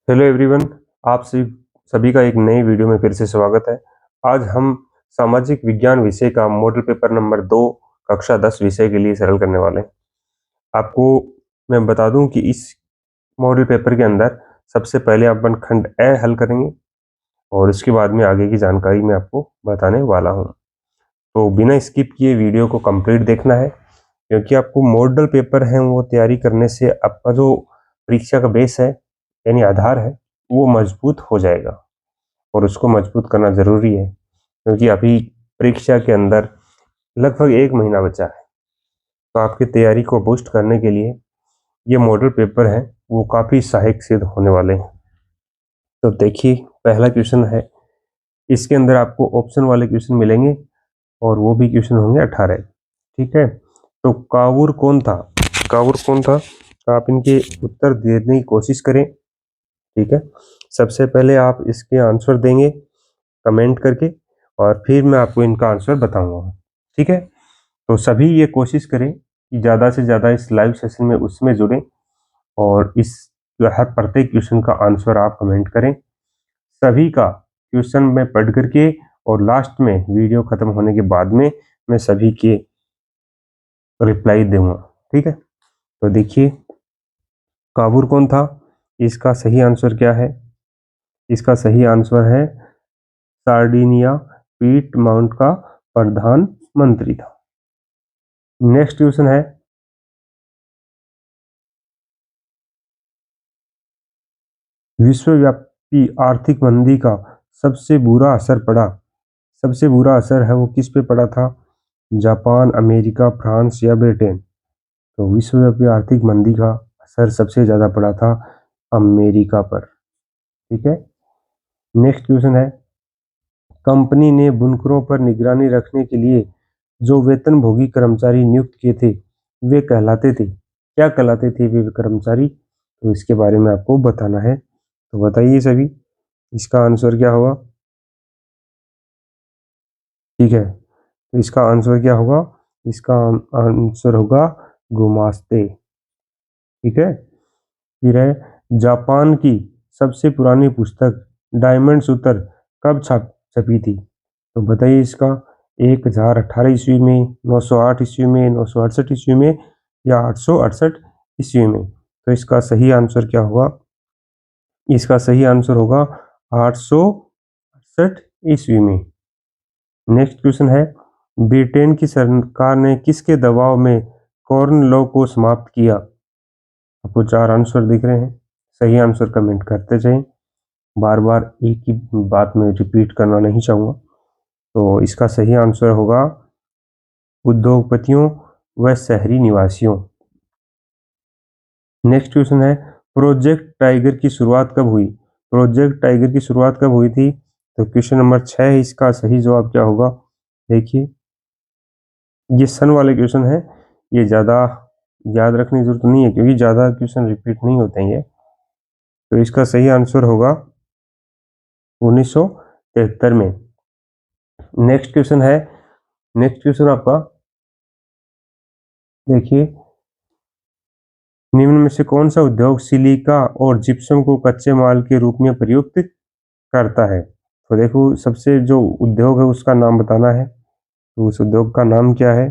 Hello everyone. आप सभी का एक नई वीडियो में फिर से स्वागत है। आज हम सामाजिक विज्ञान विषय का मॉडल पेपर नंबर 2 कक्षा 10 विषय के लिए सरल करने वाले हैं। आपको मैं बता दूं कि इस मॉडल पेपर के अंदर सबसे पहले अपन खंड ए हल करेंगे और उसके बाद में आगे की जानकारी मैं आपको बताने वाला हूं। तो बिना स्किप किए वीडियो को कंप्लीट देखना है, क्योंकि आपको मॉडल पेपर है वो तैयारी करने से आपका जो परीक्षा का बेस है यानी आधार है वो मजबूत हो जाएगा। और उसको मजबूत करना जरूरी है, क्योंकि अभी परीक्षा के अंदर लगभग 1 महीना बचा है। तो आपकी तैयारी को बूस्ट करने के लिए ये मॉडल पेपर है वो काफ़ी सहायक सिद्ध होने वाले हैं। तो देखिए, पहला क्वेश्चन है, इसके अंदर आपको ऑप्शन वाले क्वेश्चन मिलेंगे और वो भी क्वेश्चन होंगे 18। ठीक है, तो कावूर कौन था? कावूर कौन था? आप इनके उत्तर देने की कोशिश करें। ठीक है, सबसे पहले आप इसके आंसर देंगे कमेंट करके और फिर मैं आपको इनका आंसर बताऊंगा। ठीक है, तो सभी ये कोशिश करें कि ज़्यादा से ज़्यादा इस लाइव सेशन में उसमें जुड़ें और इस हर प्रत्येक क्वेश्चन का आंसर आप कमेंट करें। सभी का क्वेश्चन मैं पढ़ करके और लास्ट में वीडियो खत्म होने के बाद में मैं सभी के रिप्लाई दूंगा। ठीक है, तो देखिए, काबूर कौन था? इसका सही आंसर क्या है? इसका सही आंसर है सार्डिनिया पीट माउंट का प्रधानमंत्री था। नेक्स्ट क्वेश्चन है, विश्वव्यापी आर्थिक मंदी का सबसे बुरा असर पड़ा। सबसे बुरा असर है वो किस पे पड़ा था? जापान, अमेरिका, फ्रांस या ब्रिटेन? तो विश्वव्यापी आर्थिक मंदी का असर सबसे ज्यादा पड़ा था अमेरिका पर। ठीक है, नेक्स्ट क्वेश्चन है, कंपनी ने बुनकरों पर निगरानी रखने के लिए जो वेतनभोगी कर्मचारी नियुक्त किए थे वे कहलाते थे, क्या कहलाते थे वे कर्मचारी? तो इसके बारे में आपको बताना है। तो बताइए सभी, इसका आंसर क्या होगा? ठीक है, तो इसका आंसर क्या होगा? इसका आंसर होगा गुमास्ते। ठीक है, फिर है, जापान की सबसे पुरानी पुस्तक डायमंड सूत्र कब छपी थी? तो बताइए इसका, 1018 ईस्वी में, 908 ईस्वी में, 968 ईस्वी में या 868 ईस्वी में? तो इसका सही आंसर क्या होगा? इसका सही आंसर होगा 868 ईस्वी में। नेक्स्ट क्वेश्चन है, ब्रिटेन की सरकार ने किसके दबाव में कॉर्न लॉ को समाप्त किया? आपको 4 आंसर दिख रहे हैं, सही आंसर कमेंट करते जाएं। बार बार एक ही बात में रिपीट करना नहीं चाहूँगा। तो इसका सही आंसर होगा उद्योगपतियों व शहरी निवासियों। नेक्स्ट क्वेश्चन है, प्रोजेक्ट टाइगर की शुरुआत कब हुई? प्रोजेक्ट टाइगर की शुरुआत कब हुई थी? तो क्वेश्चन नंबर 6 है, इसका सही जवाब क्या होगा? देखिए, ये सन वाले क्वेश्चन है, ये ज़्यादा याद रखने की जरूरत नहीं है क्योंकि ज़्यादा क्वेश्चन रिपीट नहीं होते हैं ये। तो इसका सही आंसर होगा 1973 में। नेक्स्ट क्वेश्चन है, नेक्स्ट क्वेश्चन आपका देखिए, निम्न में से कौन सा उद्योग सिलिका और जिप्सम को कच्चे माल के रूप में प्रयुक्त करता है? तो देखो, सबसे जो उद्योग है उसका नाम बताना है। तो उस उद्योग का नाम क्या है?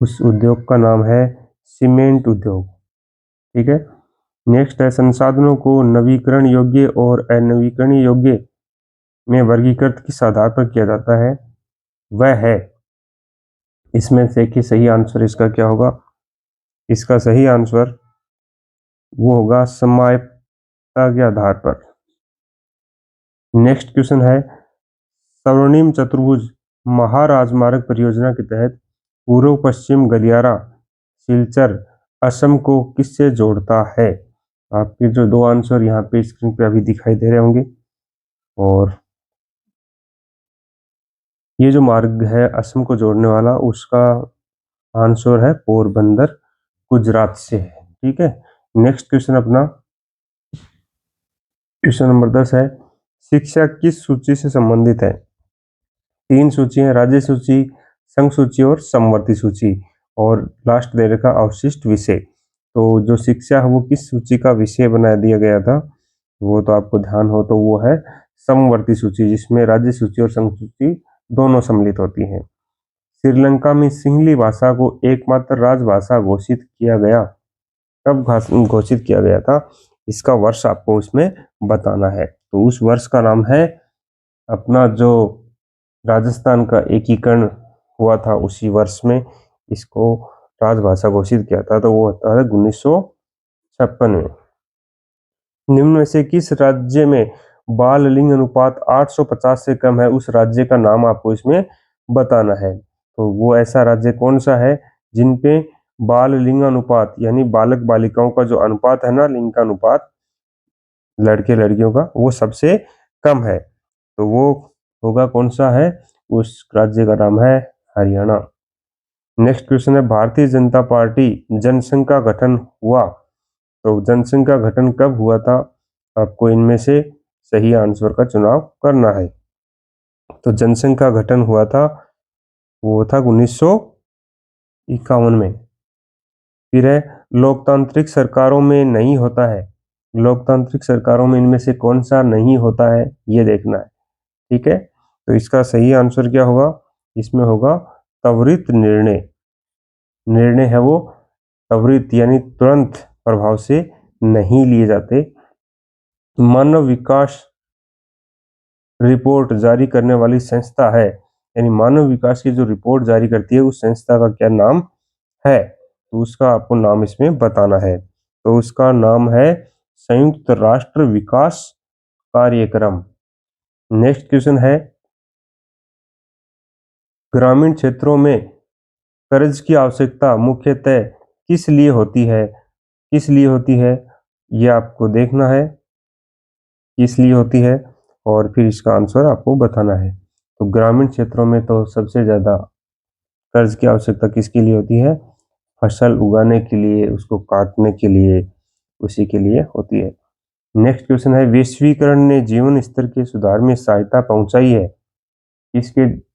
उस उद्योग का नाम है सीमेंट उद्योग। ठीक है, नेक्स्ट है, संसाधनों को नवीकरण योग्य और अनवीकरणीय योग्य में वर्गीकृत किस आधार पर किया जाता है? वह है, इसमें से कि सही आंसर इसका क्या होगा? इसका सही आंसर वो होगा समायत्ता के आधार पर। नेक्स्ट क्वेश्चन है, स्वर्णिम चतुर्भुज महाराजमार्ग परियोजना के तहत पूर्व पश्चिम गलियारा सिलचर असम को किससे जोड़ता है? आपके जो 2 आंसर यहाँ पे स्क्रीन पे अभी दिखाई दे रहे होंगे। और ये जो मार्ग है असम को जोड़ने वाला, उसका आंसर है पोरबंदर, गुजरात से है। ठीक है, नेक्स्ट क्वेश्चन अपना क्वेश्चन नंबर 10 है, शिक्षा किस सूची से संबंधित है? 3 सूचियां, राज्य सूची, संघ सूची और समवर्ती सूची, और लास्ट दे रखा अवशिष्ट विषय। तो जो शिक्षा है वो किस सूची का विषय बना दिया गया था, वो तो आपको ध्यान हो तो वो है समवर्ती सूची, जिसमें राज्य सूची और संघ सूची दोनों सम्मिलित होती हैं। श्रीलंका में सिंहली भाषा को एकमात्र राजभाषा घोषित किया गया, कब घोषित किया गया था, इसका वर्ष आपको उसमें बताना है। तो उस वर्ष का नाम है अपना जो राजस्थान का एकीकरण हुआ था उसी वर्ष में इसको राजभाषा घोषित किया था, तो वो होता है 1956 में। निम्न में से किस राज्य में बाल लिंग अनुपात 850 से कम है, उस राज्य का नाम आपको इसमें बताना है। तो वो ऐसा राज्य कौन सा है जिनपे बाल लिंग अनुपात यानी बालक बालिकाओं का जो अनुपात है ना, लिंग का अनुपात लड़के लड़कियों का, वो सबसे कम है, तो वो होगा कौन सा है, उस राज्य का नाम है हरियाणा। नेक्स्ट क्वेश्चन है, भारतीय जनता पार्टी जनसंघ का गठन हुआ, तो जनसंघ का गठन कब हुआ था, आपको इनमें से सही आंसर का चुनाव करना है। तो जनसंघ का गठन हुआ था, वो था 1951 में। फिर है, लोकतांत्रिक सरकारों में नहीं होता है, लोकतांत्रिक सरकारों में इनमें से कौन सा नहीं होता है, ये देखना है। ठीक है, तो इसका सही आंसर क्या होगा, इसमें होगा त्वरित निर्णय। निर्णय है वो त्वरित यानी तुरंत प्रभाव से नहीं लिए जाते। मानव विकास रिपोर्ट जारी करने वाली संस्था है, यानी मानव विकास की जो रिपोर्ट जारी करती है उस संस्था का क्या नाम है, तो उसका आपको नाम इसमें बताना है। तो उसका नाम है संयुक्त राष्ट्र विकास कार्यक्रम। नेक्स्ट क्वेश्चन है, ग्रामीण क्षेत्रों में कर्ज की आवश्यकता मुख्यतः किस लिए होती है, किस लिए होती है, ये आपको देखना है किस लिए होती है, और फिर इसका आंसर आपको बताना है। तो ग्रामीण क्षेत्रों में तो सबसे ज़्यादा कर्ज की आवश्यकता किसके लिए होती है, फसल उगाने के लिए, उसको काटने के लिए, उसी के लिए होती है। नेक्स्ट क्वेश्चन है, वैश्वीकरण ने जीवन स्तर के सुधार में सहायता पहुंचाई है, किसके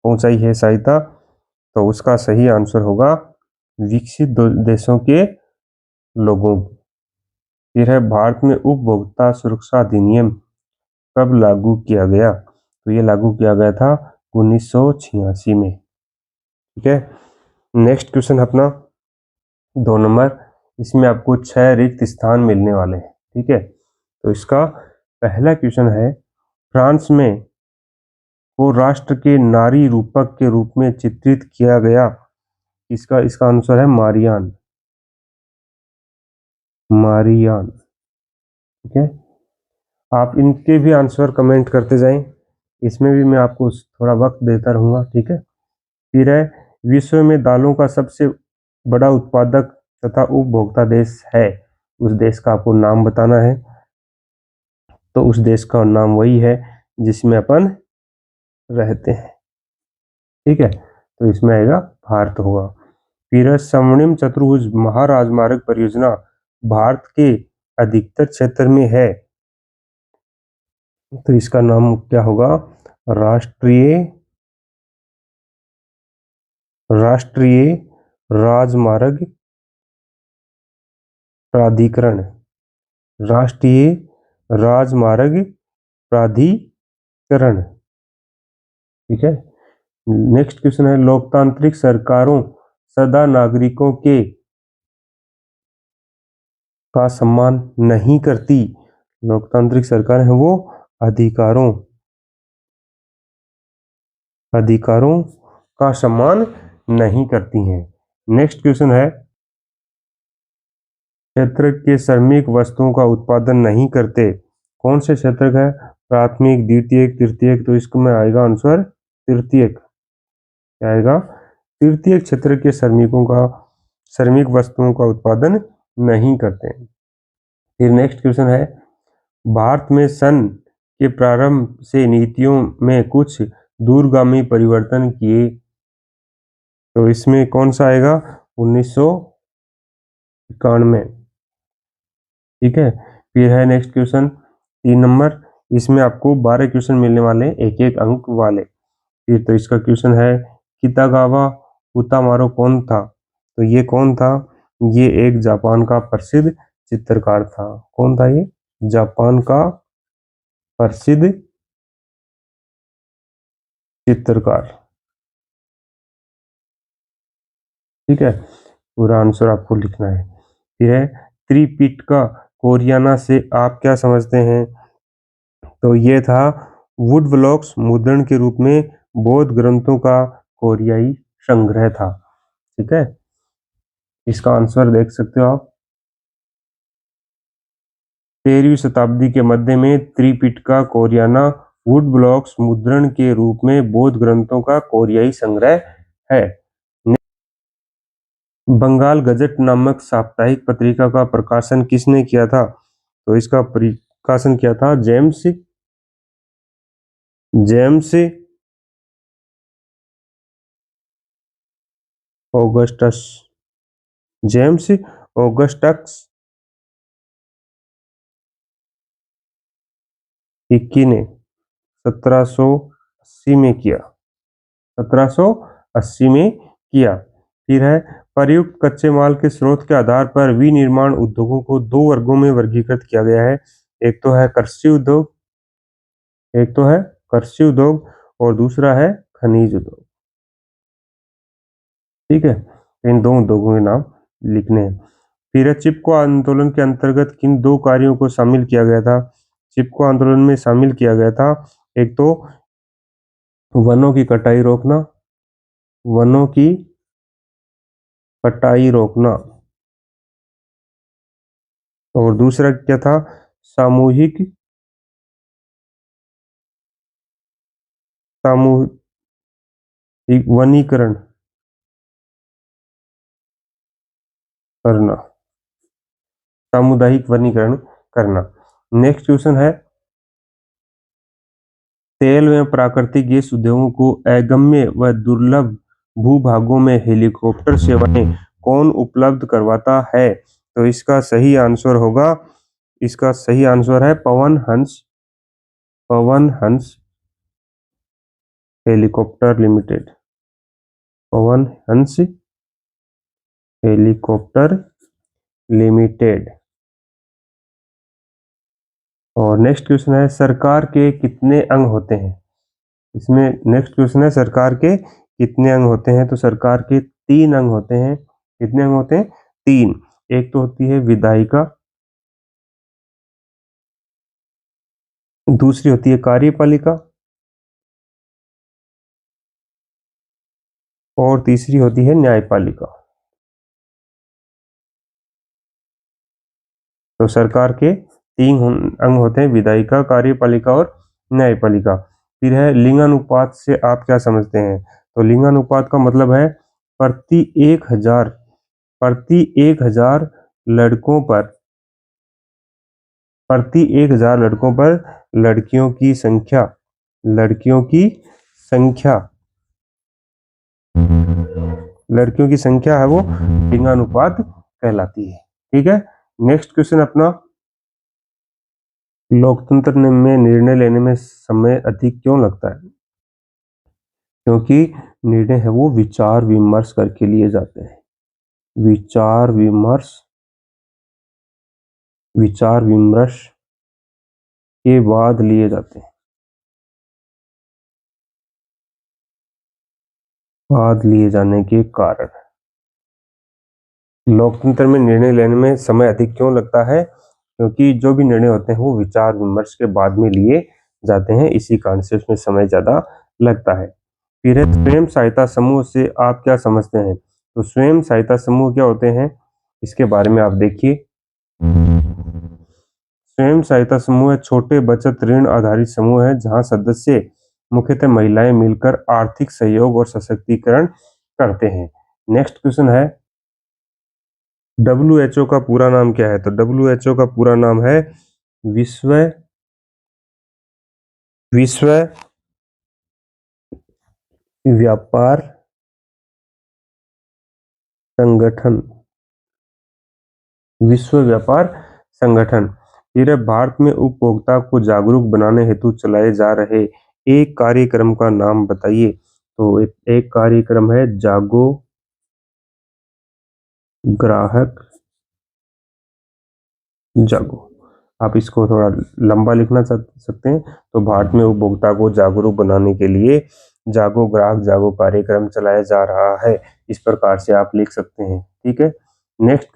पहुंचाई है सहायता, तो उसका सही आंसर होगा विकसित देशों के लोगों। फिर है, भारत में उपभोक्ता सुरक्षा अधिनियम कब लागू किया गया, तो ये लागू किया गया था 1986 में। ठीक है, नेक्स्ट क्वेश्चन अपना 2 नंबर, इसमें आपको 6 रिक्त स्थान मिलने वाले हैं। ठीक है, तो इसका पहला क्वेश्चन है, फ्रांस में को राष्ट्र के नारी रूपक के रूप में चित्रित किया गया, इसका आंसर है मारियान, मारियान। ठीक है, आप इनके भी आंसर कमेंट करते जाएं, इसमें भी मैं आपको थोड़ा वक्त देता रहूंगा। ठीक है, फिर है, विश्व में दालों का सबसे बड़ा उत्पादक तथा उपभोक्ता देश है, उस देश का आपको नाम बताना है। तो उस देश का नाम वही है जिसमें अपन रहते हैं। ठीक है, तो इसमें आएगा भारत होगा। फिर स्वर्णिम चतुर्भुज महाराजमार्ग परियोजना भारत के अधिकतर क्षेत्र में है, तो इसका नाम क्या होगा, राष्ट्रीय राष्ट्रीय राजमार्ग प्राधिकरण, राष्ट्रीय राजमार्ग प्राधिकरण। ठीक है, नेक्स्ट क्वेश्चन है, लोकतांत्रिक सरकारों सदा नागरिकों के का सम्मान नहीं करती, लोकतांत्रिक सरकार है वो अधिकारों का सम्मान नहीं करती हैं। नेक्स्ट क्वेश्चन है, क्षेत्र के श्रमिक वस्तुओं का उत्पादन नहीं करते, कौन से क्षेत्र है, प्राथमिक द्वितीयक तृतीयक, तो इसको में आएगा आंसर तृतीयक, क्या आएगा, तृतीयक क्षेत्र के श्रमिक वस्तुओं का उत्पादन नहीं करते हैं। फिर नेक्स्ट क्वेश्चन है, भारत में सन के प्रारंभ से नीतियों में कुछ दूरगामी परिवर्तन किए, तो इसमें कौन सा आएगा, 1991। ठीक है, फिर है नेक्स्ट क्वेश्चन 3 नंबर, इसमें आपको 12 क्वेश्चन मिलने वाले, एक एक अंक वाले। फिर तो इसका क्वेश्चन है, कितागावा उतामारो कौन था, तो ये कौन था, ये एक जापान का प्रसिद्ध चित्रकार था। कौन था ये? जापान का प्रसिद्ध चित्रकार। ठीक है, पूरा आंसर आपको लिखना है। फिर है त्रिपिटका कोरियाना से आप क्या समझते हैं? तो ये था वुड ब्लॉक्स मुद्रण के रूप में बौद्ध ग्रंथों का कोरियाई संग्रह था। ठीक है, इसका आंसर देख सकते हो आप। 13वीं शताब्दी के मध्य में त्रिपिटका कोरियाना वुड ब्लॉक्स मुद्रण के रूप में बौद्ध ग्रंथों का कोरियाई संग्रह है। बंगाल गजट नामक साप्ताहिक पत्रिका का प्रकाशन किसने किया था? तो इसका प्रकाशन किया था James Augustus. James Augustus Hickey ने 1780 में किया। 1780 में किया। फिर है प्रयुक्त कच्चे माल के स्रोत के आधार पर विनिर्माण उद्योगों को दो वर्गों में वर्गीकृत किया गया है। एक तो है कृषि उद्योग, एक तो है कृषि उद्योग और दूसरा है खनिज उद्योग। ठीक है, इन दो उद्योगों के नाम लिखने हैं। फिर चिपको आंदोलन के अंतर्गत किन दो कार्यों को शामिल किया गया था? चिपको आंदोलन में शामिल किया गया था एक तो वनों की कटाई रोकना, वनों की कटाई रोकना, और दूसरा क्या था? सामूहिक सामूहिक वनीकरण करना, सामुदायिक वनीकरण करना। नेक्स्ट क्वेश्चन है तेल एवं प्राकृतिक गैस उद्योगों को अगम्य व दुर्लभ भूभागों में हेलीकॉप्टर सेवाएं कौन उपलब्ध करवाता है? तो इसका सही आंसर होगा, इसका सही आंसर है Pawan Hans, Pawan Hans helicopter limited, Pawan Hans helicopter limited. और नेक्स्ट क्वेश्चन है सरकार के कितने अंग होते हैं? इसमें नेक्स्ट क्वेश्चन है सरकार के कितने अंग होते हैं? तो सरकार के 3 अंग होते हैं। कितने अंग होते हैं? 3। एक तो होती है विधायिका, दूसरी होती है कार्यपालिका और तीसरी होती है न्यायपालिका। तो सरकार के 3 अंग होते हैं विधायिका, कार्यपालिका और न्यायपालिका। फिर है लिंगानुपात से आप क्या समझते हैं? तो लिंगानुपात का मतलब है प्रति 1000 लड़कों पर, प्रति 1000 लड़कों पर लड़कियों की संख्या, लड़कियों की संख्या, लड़कियों की संख्या है वो लिंगानुपात कहलाती है। ठीक है, नेक्स्ट क्वेश्चन अपना लोकतंत्र में निर्णय लेने में समय अधिक क्यों लगता है? क्योंकि निर्णय है वो विचार विमर्श करके लिए जाते हैं। विचार विमर्श, विचार विमर्श के बाद लिए जाते हैं, बाद लिए जाने के कारण। लोकतंत्र में निर्णय लेने में समय अधिक क्यों लगता है? क्योंकि जो भी निर्णय होते हैं वो विचार विमर्श के बाद में लिए जाते हैं, इसी कारण से उसमें समय ज्यादा लगता है। फिर है स्वयं सहायता समूह से आप क्या समझते हैं? तो स्वयं सहायता समूह क्या होते हैं इसके बारे में आप देखिए। स्वयं सहायता समूह छोटे बचत ऋण आधारित समूह है जहां सदस्य मुख्यतः महिलाएं मिलकर आर्थिक सहयोग और सशक्तिकरण करते हैं। नेक्स्ट क्वेश्चन है WHO का पूरा नाम क्या है? तो WHO का पूरा नाम है विश्व विश्व व्यापार संगठन, विश्व व्यापार संगठन। फिर भारत में उपभोक्ता को जागरूक बनाने हेतु चलाए जा रहे एक कार्यक्रम का नाम बताइए। तो एक कार्यक्रम है जागो ग्राहक जागो। आप इसको थोड़ा लंबा लिखना सकते हैं। तो भारत में उपभोक्ता को जागरूक बनाने के लिए जागो ग्राहक जागो कार्यक्रम चलाया जा रहा है। इस प्रकार से आप लिख सकते हैं। ठीक है। नेक्स्ट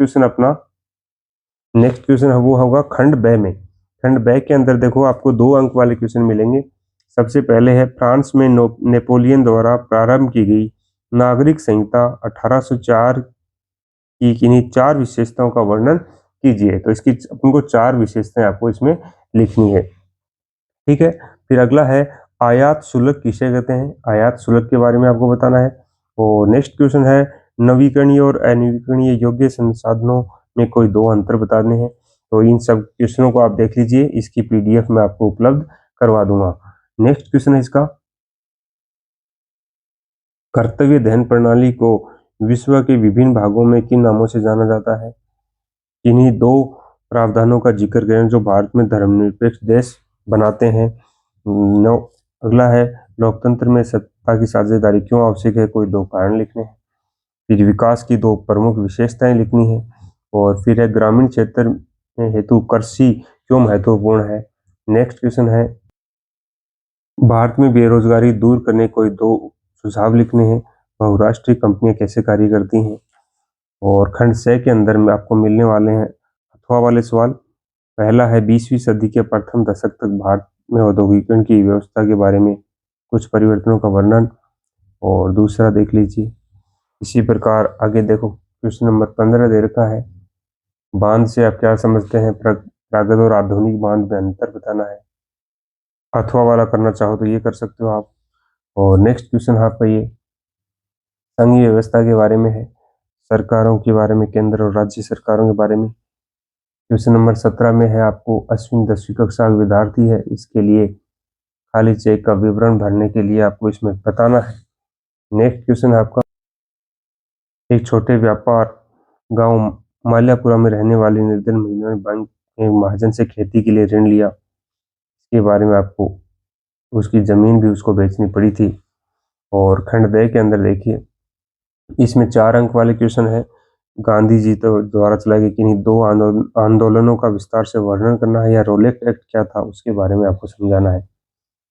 क्वेश्चन वो होगा खंड ब में। खंड ब के अंदर देखो आपको 2 अंक वाले क्वेश्चन मिलेंगे। सबसे पहले है फ्रांस में नेपोलियन द्वारा प्रारंभ की गई नागरिक संहिता 1804 की किन्हीं 4 विशेषताओं का वर्णन कीजिए। तो इसकी अपन को 4 विशेषताएं आपको इसमें लिखनी है। ठीक है। फिर अगला है आयात शुल्क किसे कहते हैं। आयात शुल्क के बारे में आपको बताना है। और नेक्स्ट क्वेश्चन है नवीकरणीय और अनवीकरणीय योग्य संसाधनों में कोई 2 अंतर बताने हैं। तो इन सब क्वेश्चनों को आप देख लीजिए। इसकी पीडीएफ मैं आपको उपलब्ध करवा दूंगा। नेक्स्ट क्वेश्चन है इसका कर्तव्य दहन प्रणाली को विश्व के विभिन्न भागों में किन नामों से जाना जाता है। इन्हीं 2 प्रावधानों का जिक्र करें जो भारत में धर्मनिरपेक्ष देश बनाते हैं। अगला है लोकतंत्र में सत्ता की साझेदारी क्यों आवश्यक है। कोई 2 कारण लिखने हैं। फिर विकास की 2 प्रमुख विशेषताएं लिखनी है। और फिर है ग्रामीण क्षेत्र में हेतु कृषि क्यों महत्वपूर्ण है। नेक्स्ट क्वेश्चन है भारत में बेरोजगारी दूर करने कोई 2 सुझाव लिखने हैं। बहुराष्ट्रीय कंपनियां कैसे कार्य करती हैं। और खंड स के अंदर में आपको मिलने वाले हैं अथवा वाले सवाल। पहला है 20वीं सदी के प्रथम दशक तक भारत में औद्योगिकरण की व्यवस्था के बारे में कुछ परिवर्तनों का वर्णन। और दूसरा देख लीजिए। इसी प्रकार आगे देखो क्वेश्चन नंबर 15 दे रखा है बांध से आप क्या समझते हैं। प्रागत और आधुनिक बांध में अंतर बताना है। अथवा वाला करना चाहो तो ये कर सकते हो आप। और नेक्स्ट क्वेश्चन आपका ये संघीय व्यवस्था के बारे में है। सरकारों के बारे में, केंद्र और राज्य सरकारों के बारे में। क्वेश्चन नंबर 17 में है आपको अश्विन 10वीं कक्षा का विद्यार्थी है, इसके लिए खाली चेक का विवरण भरने के लिए आपको इसमें बताना है। नेक्स्ट क्वेश्चन है आपका एक छोटे व्यापार गांव माल्यापुरा में रहने वाली निर्धन महिला ने बैंक के महाजन से खेती के लिए ऋण लिया। इसके बारे में आपको उसकी जमीन भी उसको बेचनी पड़ी थी। और खंड ब के अंदर देखिए इसमें 4 अंक वाले क्वेश्चन है। गांधी जी तो द्वारा चलाए गए किन्हीं 2 आंदोलनों का विस्तार से वर्णन करना है या रोलेट एक्ट क्या था उसके बारे में आपको समझाना है।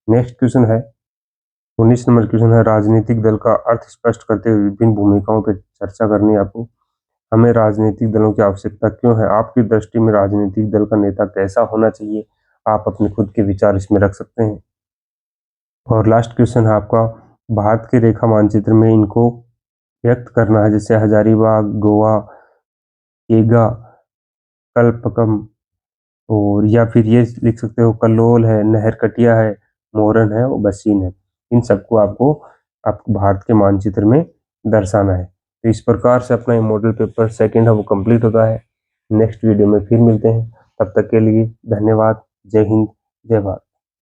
नेक्स्ट क्वेश्चन है 19 नंबर क्वेश्चन है राजनीतिक दल का अर्थ स्पष्ट करते हुए विभिन्न भूमिकाओं पर चर्चा करनी है आपको। हमें राजनीतिक दलों की आवश्यकता क्यों है। आपकी दृष्टि में राजनीतिक दल का नेता कैसा होना चाहिए। आप अपने खुद के विचार इसमें रख सकते हैं। और लास्ट क्वेश्चन है आपका भारत के रेखा मानचित्र में इनको व्यक्त करना है, जैसे हजारीबाग, गोवा, केगा, कल्पकम और या फिर ये लिख सकते हो कल्लोल है, नहरकटिया है, मोरन है और बसीन है। इन सबको आपको भारत के मानचित्र में दर्शाना है। तो इस प्रकार से अपना ये मॉडल पेपर सेकंड है वो कंप्लीट होता है। नेक्स्ट वीडियो में फिर मिलते हैं। तब तक के लिए धन्यवाद। जय हिंद, जय भारत।